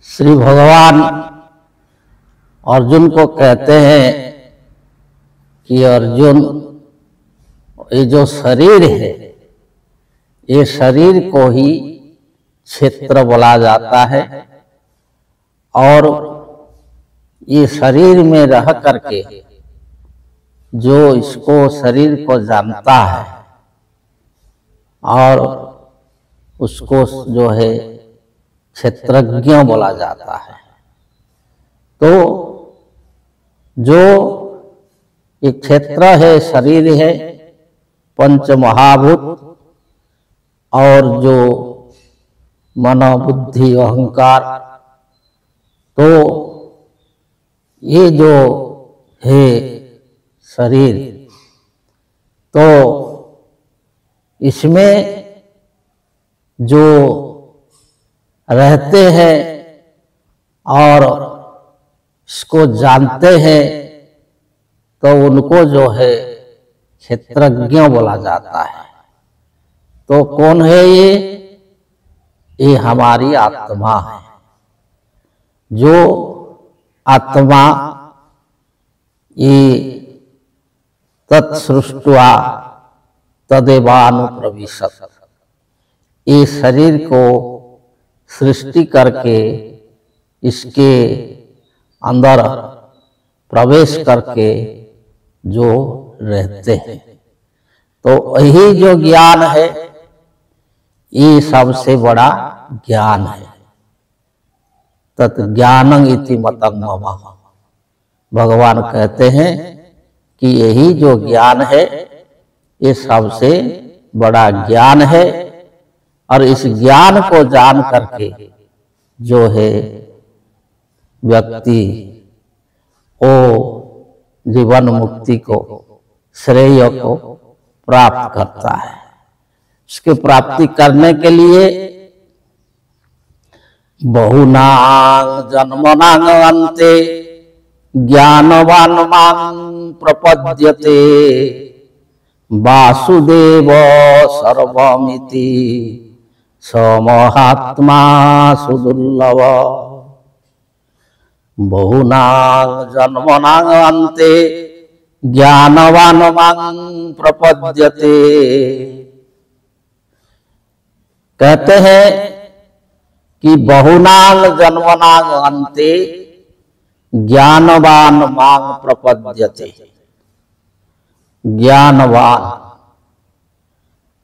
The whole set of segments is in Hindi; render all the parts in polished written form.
श्री भगवान अर्जुन को कहते हैं कि अर्जुन, ये जो शरीर है, ये शरीर को ही क्षेत्र बोला जाता है और ये शरीर में रह करके जो इसको शरीर को जानता है और उसको जो है क्षेत्रज्ञ बोला जाता है। तो जो एक क्षेत्र है, शरीर है, पंच महाभूत और जो मन बुद्धि अहंकार, तो ये जो है शरीर, तो इसमें जो रहते हैं और इसको जानते हैं तो उनको जो है क्षेत्रज्ञ बोला जाता है। तो कौन है ये हमारी आत्मा है। जो आत्मा ये तत्सृष्ट्वा तदेवानुप्रविशत्, ये शरीर को सृष्टि करके इसके अंदर प्रवेश करके जो रहते हैं, तो यही जो ज्ञान है ये सबसे बड़ा ज्ञान है। तत् ज्ञानं इति मतं मम, भगवान कहते हैं कि यही जो ज्ञान है ये सबसे बड़ा ज्ञान है और इस ज्ञान को जान करके जो है व्यक्ति वो जीवन मुक्ति को, श्रेय को प्राप्त करता है। इसकी प्राप्ति करने के लिए बहुनां जन्मनां अन्ते ज्ञानवान् मां प्रपद्यते वासुदेव सर्वमिति स महात्मा सुदुर्लभ। बहुनां जन्मनां अन्ते ज्ञानवान् मां प्रपद्यते। कहते हैं कि बहुनां जन्मनां अन्ते ज्ञानवान् मां प्रपद्यते। ज्ञानवान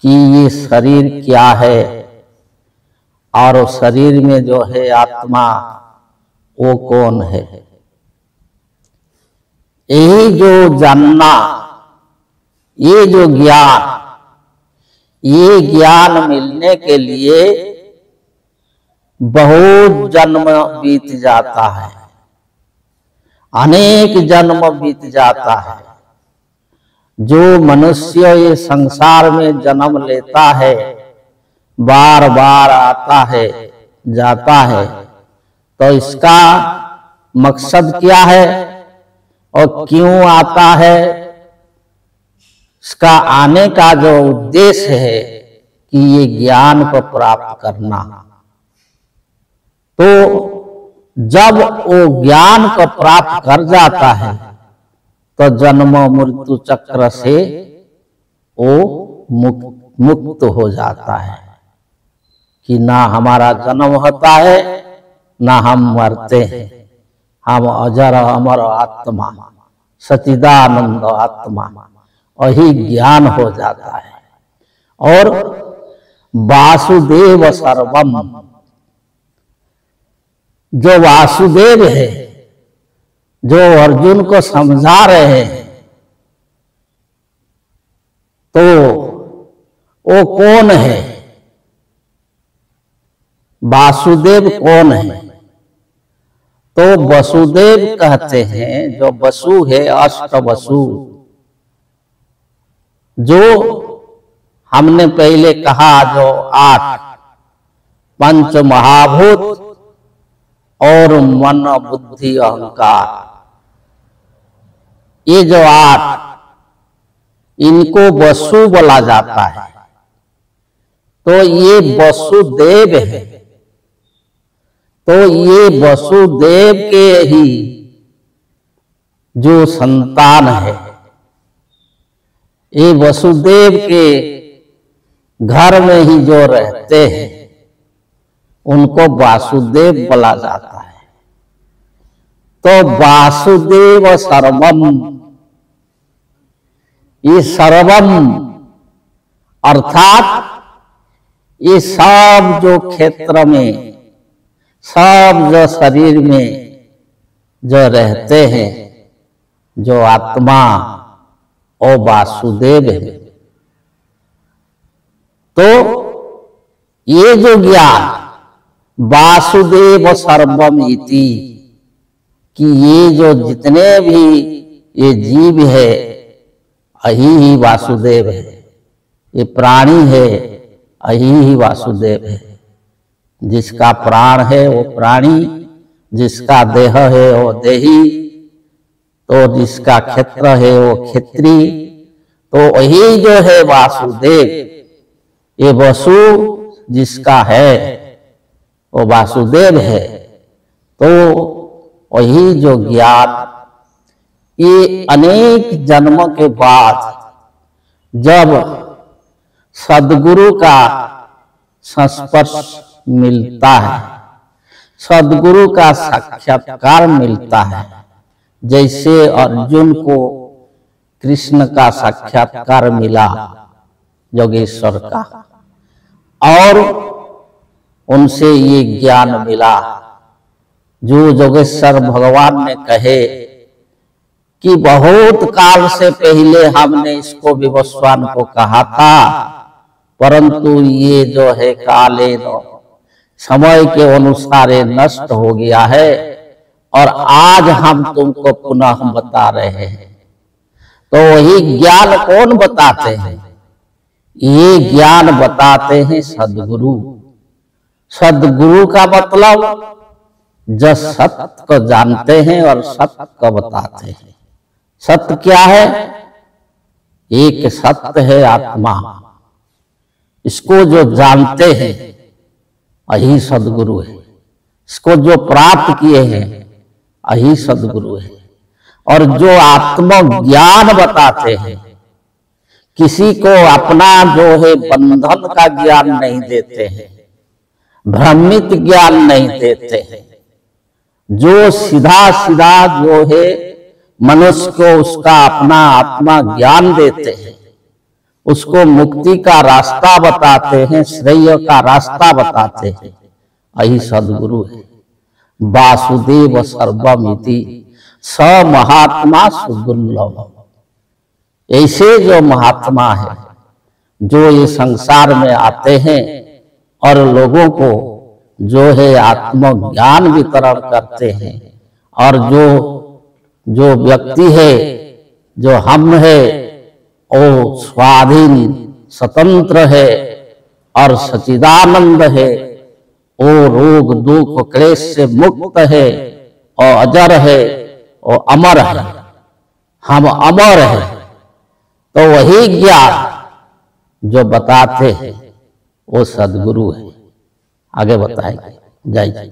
कि ये शरीर क्या है और शरीर में जो है आत्मा वो कौन है, यही जो जानना, ये जो ज्ञान, ये ज्ञान मिलने के लिए बहुत जन्म बीत जाता है, अनेक जन्म बीत जाता है। जो मनुष्य ये संसार में जन्म लेता है, बार बार आता है जाता है, तो इसका मकसद क्या है और क्यों आता है, इसका आने का जो उद्देश्य है कि ये ज्ञान को प्राप्त करना। तो जब वो ज्ञान को प्राप्त कर जाता है तो जन्म मृत्यु चक्र से वो मुक्त हो जाता है कि ना हमारा जन्म होता है ना हम मरते हैं, हम अजर अमर आत्मा, सच्चिदानंद आत्मा, वही ज्ञान हो जाता है। और वासुदेव सर्वम, जो वासुदेव है, जो अर्जुन को समझा रहे हैं, तो वो कौन है? वासुदेव कौन है? तो वसुदेव कहते हैं, जो वसु है, अष्ट वसु, जो हमने पहले कहा, जो 8 पंच महाभूत और मन बुद्धि अहंकार, ये जो 8, इनको वसु बोला जाता है। तो ये वसुदेव है। तो ये वसुदेव के ही जो संतान है, ये वसुदेव के घर में ही जो रहते हैं, उनको वासुदेव बोला जाता है। तो वासुदेव सर्वम, ये सर्वम अर्थात ये सब जो क्षेत्र में, सब जो शरीर में जो रहते हैं, जो आत्मा, वो वासुदेव है। तो ये जो ज्ञान वासुदेव सर्वम इति, कि ये जो जितने भी ये जीव है, यही ही वासुदेव है। ये प्राणी है, यही ही वासुदेव है। जिसका प्राण है वो प्राणी, जिसका देह है वो देही, तो जिसका क्षेत्र है वो क्षेत्री, तो वही जो है वासुदेव। ये वसु जिसका है वो वासुदेव है। तो वही जो ज्ञान, ये अनेक जन्मों के बाद जब सद्गुरु का संस्पर्श मिलता है, सद्गुरु का साक्षात्कार मिलता है, जैसे अर्जुन को कृष्ण का साक्षात्कार मिला, योगेश्वर का, और उनसे ये ज्ञान मिला जो योगेश्वर भगवान ने कहे कि बहुत काल से पहले हमने इसको विवस्वान को कहा था, परंतु ये जो है काले समय के अनुसार नष्ट हो गया है, और आज हम तुमको पुनः बता रहे हैं। तो वही ज्ञान कौन बताते हैं? ये ज्ञान बताते हैं सद्गुरु। सद्गुरु का मतलब जो सत्य को जानते हैं और सत्य को बताते हैं। सत्य क्या है? एक सत्य है आत्मा। इसको जो जानते हैं यही सद्गुरु है। इसको जो प्राप्त किए हैं यही सद्गुरु है। और जो आत्मज्ञान बताते हैं, किसी को अपना जो है बंधन का ज्ञान नहीं देते हैं, भ्रमित ज्ञान नहीं देते हैं, जो सीधा सीधा जो है मनुष्य को उसका अपना आत्मा ज्ञान देते हैं, उसको मुक्ति का रास्ता बताते हैं, श्रेय का रास्ता बताते हैं, यही सद्गुरु है। वासुदेव सर्वमिति स महात्मा सुदुर्लभ। ऐसे जो महात्मा है, जो ये संसार में आते हैं और लोगों को जो है आत्मज्ञान वितरण करते हैं, और जो व्यक्ति है, जो हम है, वो स्वाधीन स्वतंत्र है और सच्चिदानंद है, वो रोग दुख क्लेश से मुक्त है और अजर है और अमर है। हम अमर है। तो वही ज्ञान जो बताते हैं वो सद्गुरु है। आगे बताएंगे। जय जय।